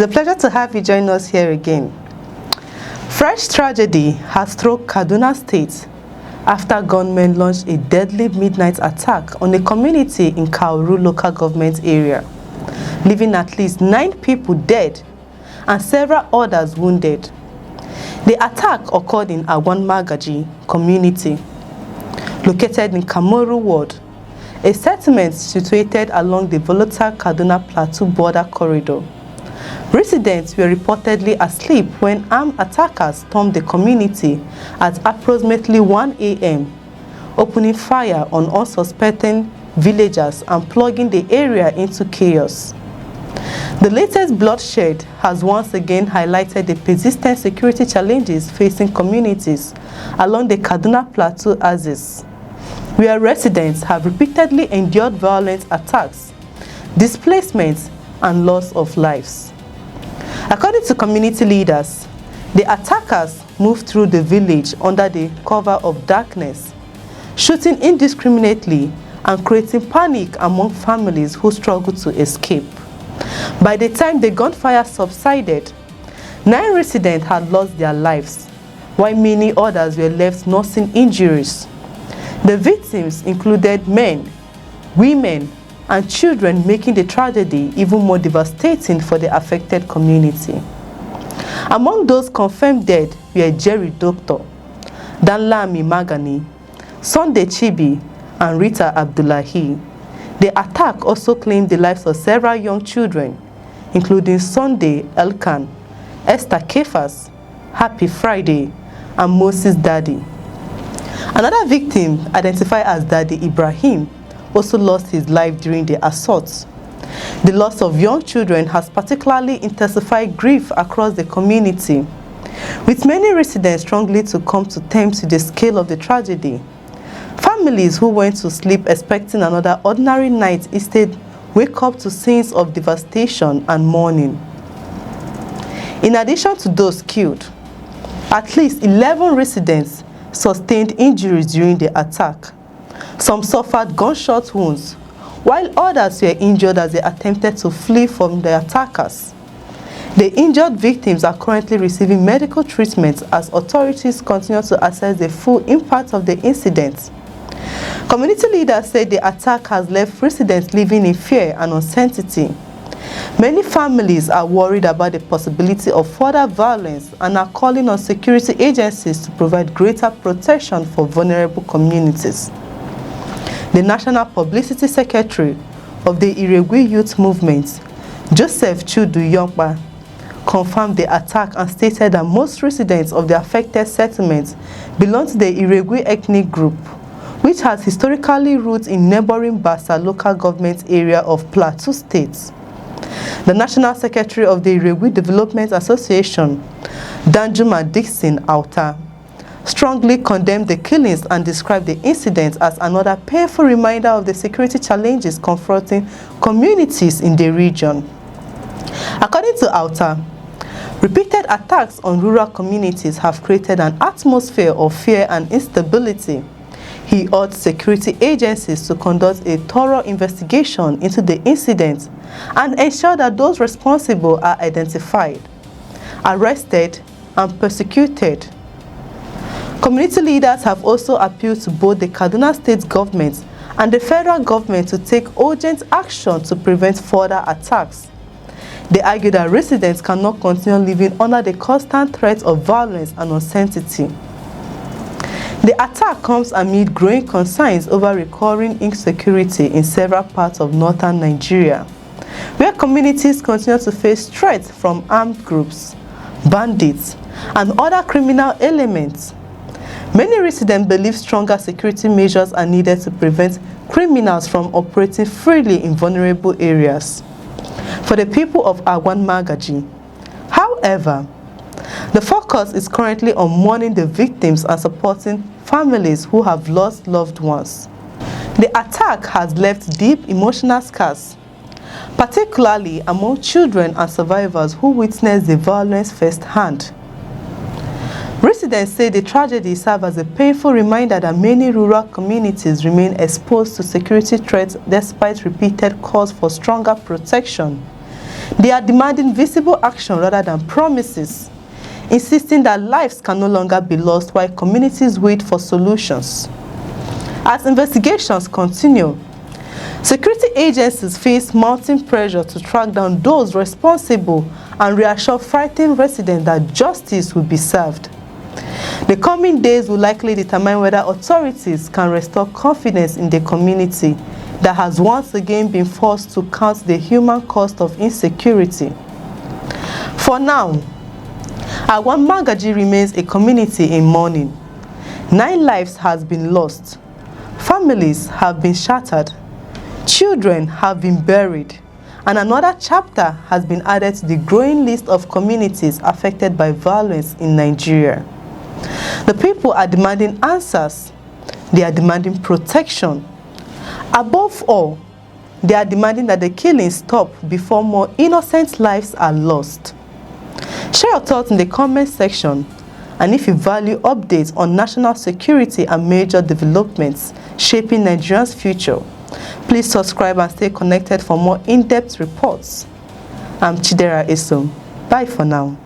a pleasure to have you join us here again. Fresh tragedy has struck Kaduna State after gunmen launched a deadly midnight attack on a community in Kauru local government area, leaving at least 9 people dead and several others wounded. The attack occurred in Agwan Magaji community, located in Kamoru Ward, a settlement situated along the volatile Kaduna Plateau border corridor. Residents were reportedly asleep when armed attackers stormed the community at approximately 1 a.m., opening fire on unsuspecting villagers and plunging the area into chaos. The latest bloodshed has once again highlighted the persistent security challenges facing communities along the Kaduna Plateau axis, where residents have repeatedly endured violent attacks, displacements, and loss of lives. According to community leaders, the attackers moved through the village under the cover of darkness, shooting indiscriminately and creating panic among families who struggled to escape. By the time the gunfire subsided, 9 residents had lost their lives, while many others were left nursing injuries. The victims included men, women, and children, making the tragedy even more devastating for the affected community. Among those confirmed dead were Jerry Doctor, Danlami Magani, Sunday Chibi, and Rita Abdullahi. The attack also claimed the lives of several young children, including Sunday Elkan, Esther Kefas, Happy Friday, and Moses Daddy. Another victim, identified as Daddy Ibrahim, also lost his life during the assault. The loss of young children has particularly intensified grief across the community, with many residents struggling to come to terms with the scale of the tragedy. Families who went to sleep expecting another ordinary night instead wake up to scenes of devastation and mourning. In addition to those killed, at least 11 residents sustained injuries during the attack. Some suffered gunshot wounds, while others were injured as they attempted to flee from the attackers. The injured victims are currently receiving medical treatment as authorities continue to assess the full impact of the incident. Community leaders said the attack has left residents living in fear and uncertainty. Many families are worried about the possibility of further violence and are calling on security agencies to provide greater protection for vulnerable communities. The National Publicity Secretary of the Iregui Youth Movement, Joseph Chudu Yongba, confirmed the attack and stated that most residents of the affected settlements belong to the Iregui ethnic group, which has historically roots in neighboring Basa local government area of Plateau State. The National Secretary of the Iregui Development Association, Danjuma Dixon Auta, strongly condemned the killings and described the incident as another painful reminder of the security challenges confronting communities in the region. According to Auta, repeated attacks on rural communities have created an atmosphere of fear and instability. He urged security agencies to conduct a thorough investigation into the incident and ensure that those responsible are identified, arrested, and prosecuted. Community leaders have also appealed to both the Kaduna State government and the federal government to take urgent action to prevent further attacks. They argue that residents cannot continue living under the constant threat of violence and uncertainty. The attack comes amid growing concerns over recurring insecurity in several parts of northern Nigeria, where communities continue to face threats from armed groups, bandits, and other criminal elements. Many residents believe stronger security measures are needed to prevent criminals from operating freely in vulnerable areas. For the people of Agwan Magaji, however, the focus is currently on mourning the victims and supporting families who have lost loved ones. The attack has left deep emotional scars, particularly among children and survivors who witnessed the violence firsthand. Residents say the tragedy serves as a painful reminder that many rural communities remain exposed to security threats despite repeated calls for stronger protection. They are demanding visible action rather than promises, insisting that lives can no longer be lost while communities wait for solutions. As investigations continue, security agencies face mounting pressure to track down those responsible and reassure frightened residents that justice will be served. The coming days will likely determine whether authorities can restore confidence in the community that has once again been forced to count the human cost of insecurity. For now, Agwan Magaji remains a community in mourning. 9 lives has been lost. Families have been shattered. Children have been buried. And another chapter has been added to the growing list of communities affected by violence in Nigeria. The people are demanding answers. They are demanding protection. Above all, they are demanding that the killings stop before more innocent lives are lost. Share your thoughts in the comment section, and if you value updates on national security and major developments shaping Nigeria's future, please subscribe and stay connected for more in-depth reports. I'm Chidera Isom. Bye for now.